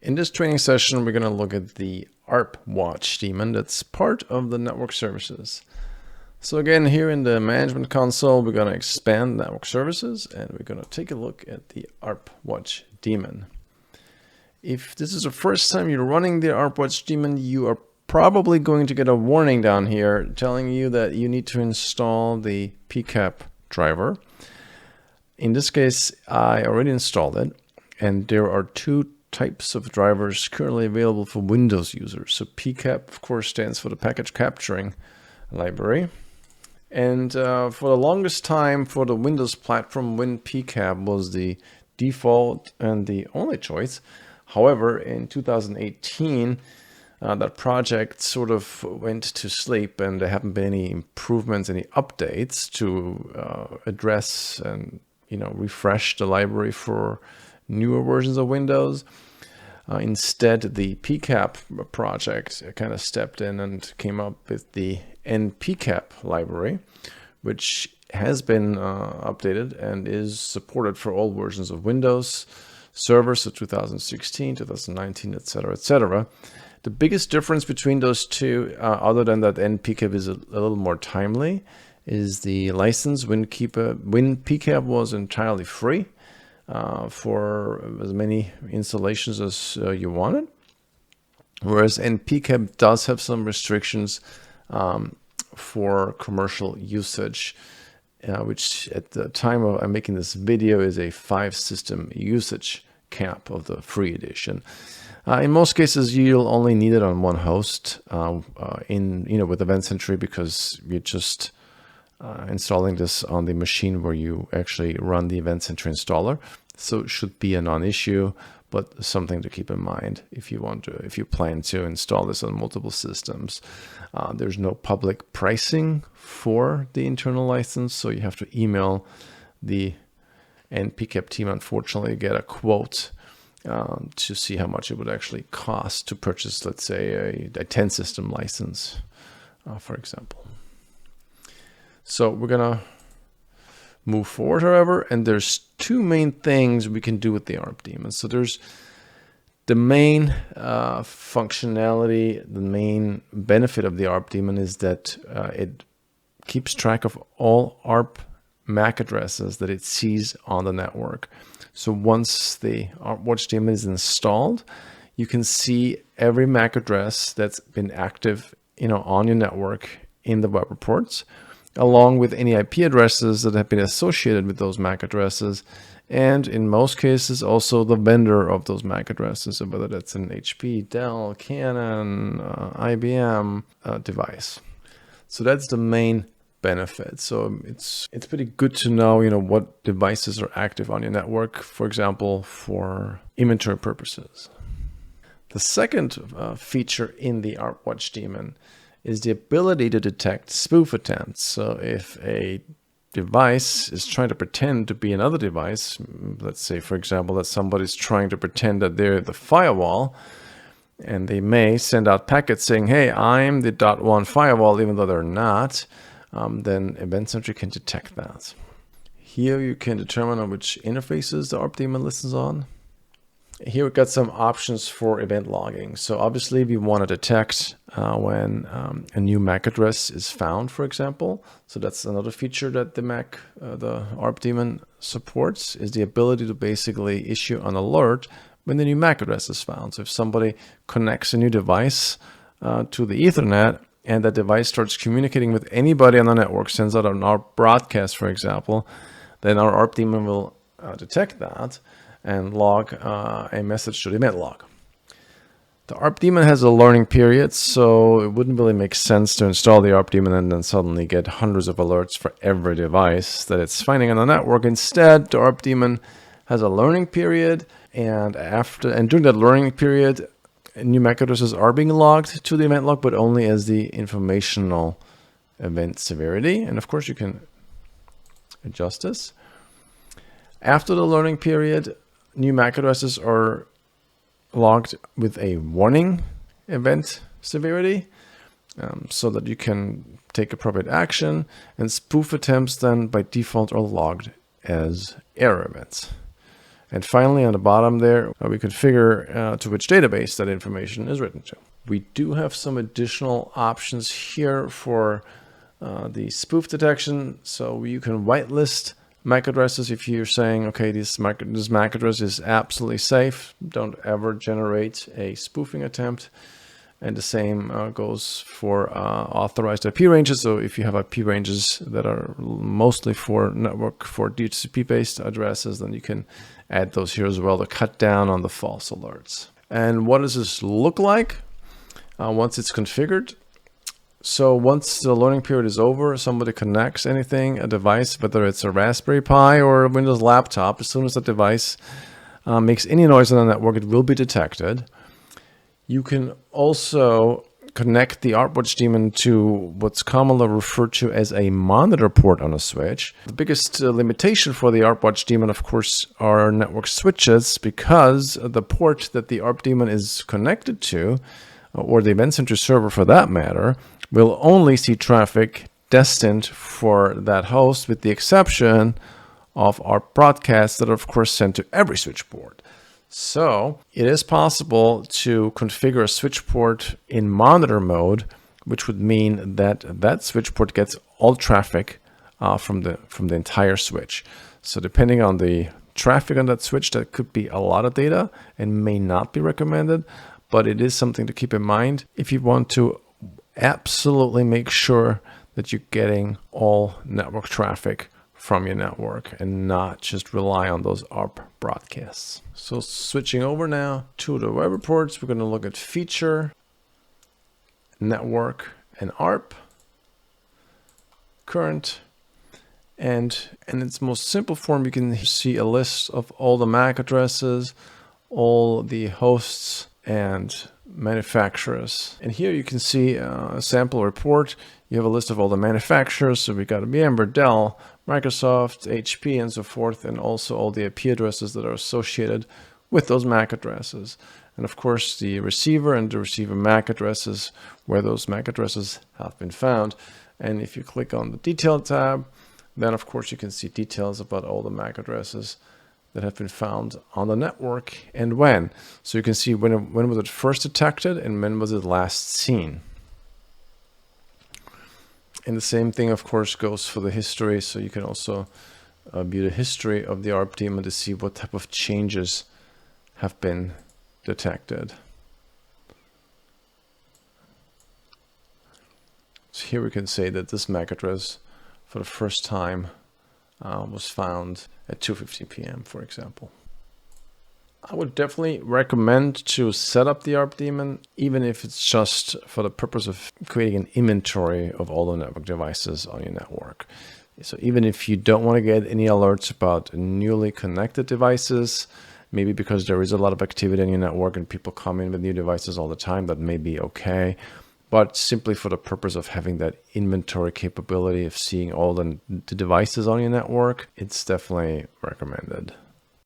In this training session, we're going to look at the ARP watch daemon that's part of the network services. So again, here in the management console, we're going to expand network services and we're going to take a look at the ARP watch daemon. If this is the first time you're running the ARP watch daemon, you are probably going to get a warning down here telling you that you need to install the PCAP driver. In this case, I already installed it, and there are two types of drivers currently available for Windows users. So PCAP, of course, stands for the package capturing library. And for the longest time for the Windows platform, WinPCAP was the default and the only choice. However, in 2018, that project sort of went to sleep, and there haven't been any improvements, any updates to address and refresh the library for newer versions of Windows. Instead, the PCAP project kind of stepped in and came up with the NPCAP library, which has been updated and is supported for all versions of Windows Server, so 2016, 2019, etc., etc. The biggest difference between those two, other than that NPCAP is a little more timely, is the license. WinPCAP was entirely free for as many installations as you wanted, whereas NPCAP does have some restrictions for commercial usage, which at the time of I'm making this video is a 5-system usage cap of the free edition. In most cases, you'll only need it on one host with EventSentry, because you're just installing this on the machine where you actually run the EventSentry installer. So it should be a non-issue, but something to keep in mind if you plan to install this on multiple systems. There's no public pricing for the internal license, so you have to email the NPCAP team, unfortunately, get a quote to see how much it would actually cost to purchase, let's say, a 10-system license, for example. So we're going to move forward, however, and there's two main things we can do with the ARP daemon. So there's the main functionality, the main benefit of the ARP daemon is that it keeps track of all ARP MAC addresses that it sees on the network. So once the ARP watch daemon is installed, you can see every MAC address that's been active, on your network in the web reports, along with any IP addresses that have been associated with those MAC addresses, and in most cases also the vendor of those MAC addresses, so whether that's an HP, Dell, Canon, IBM device. So that's the main benefit. So it's pretty good to know, what devices are active on your network, for example, for inventory purposes. The second feature in the ARP watch daemon is the ability to detect spoof attempts. So if a device is trying to pretend to be another device, let's say, for example, that somebody's trying to pretend that they're the firewall, and they may send out packets saying, hey, I'm the .1 firewall, even though they're not, then EventSentry can detect that. Here you can determine on which interfaces the ARP daemon listens on. Here we've got some options for event logging. So obviously we want to detect when a new MAC address is found, for example. So that's another feature that the ARP daemon supports, is the ability to basically issue an alert when the new MAC address is found. So if somebody connects a new device to the Ethernet, and that device starts communicating with anybody on the network, sends out an ARP broadcast, for example, then our ARP daemon will detect that and log a message to the event log. The ARP daemon has a learning period, so it wouldn't really make sense to install the ARP daemon and then suddenly get hundreds of alerts for every device that it's finding on the network. Instead, the ARP daemon has a learning period, and during that learning period, new MAC addresses are being logged to the event log, but only as the informational event severity. And of course, you can adjust this. After the learning period, new MAC addresses are logged with a warning event severity, so that you can take appropriate action, and spoof attempts then by default are logged as error events. And finally, on the bottom there, we configure to which database that information is written to. We do have some additional options here for the spoof detection. So you can whitelist MAC addresses if you're saying, okay, this MAC address is absolutely safe. Don't ever generate a spoofing attempt. And the same goes for authorized IP ranges. So if you have IP ranges that are mostly for network for DHCP-based addresses, then you can add those here as well to cut down on the false alerts. And what does this look like once it's configured? So once the learning period is over, somebody connects anything, a device, whether it's a Raspberry Pi or a Windows laptop, as soon as the device makes any noise on the network, it will be detected. You can also connect the ARP watch daemon to what's commonly referred to as a monitor port on a switch. The biggest limitation for the ARP watch daemon, of course, are network switches, because the port that the ARP daemon is connected to, or the EventSentry server for that matter, will only see traffic destined for that host, with the exception of ARP broadcasts that are, of course, sent to every switchboard. So it is possible to configure a switch port in monitor mode, which would mean that that switch port gets all traffic from the entire switch. So depending on the traffic on that switch, that could be a lot of data and may not be recommended, but it is something to keep in mind if you want to absolutely make sure that you're getting all network traffic from your network and not just rely on those ARP broadcasts. So switching over now to the web reports, we're going to look at feature, network, and ARP, current, and in its most simple form, you can see a list of all the MAC addresses, all the hosts, and manufacturers. And here you can see a sample report. You have a list of all the manufacturers. So we got VMware, Dell, Microsoft, HP, and so forth, and also all the IP addresses that are associated with those MAC addresses. And of course, the receiver and the receiver MAC addresses, where those MAC addresses have been found. And if you click on the detail tab, then of course you can see details about all the MAC addresses that have been found on the network and when. So you can see when was it first detected and when was it last seen. And the same thing, of course, goes for the history. So you can also view the history of the ARP daemon to see what type of changes have been detected. So here we can say that this MAC address for the first time was found at 2:15 p.m., for example. I would definitely recommend to set up the ARP daemon, even if it's just for the purpose of creating an inventory of all the network devices on your network. So even if you don't want to get any alerts about newly connected devices, maybe because there is a lot of activity on your network and people come in with new devices all the time, that may be okay. But simply for the purpose of having that inventory capability of seeing all the devices on your network, it's definitely recommended.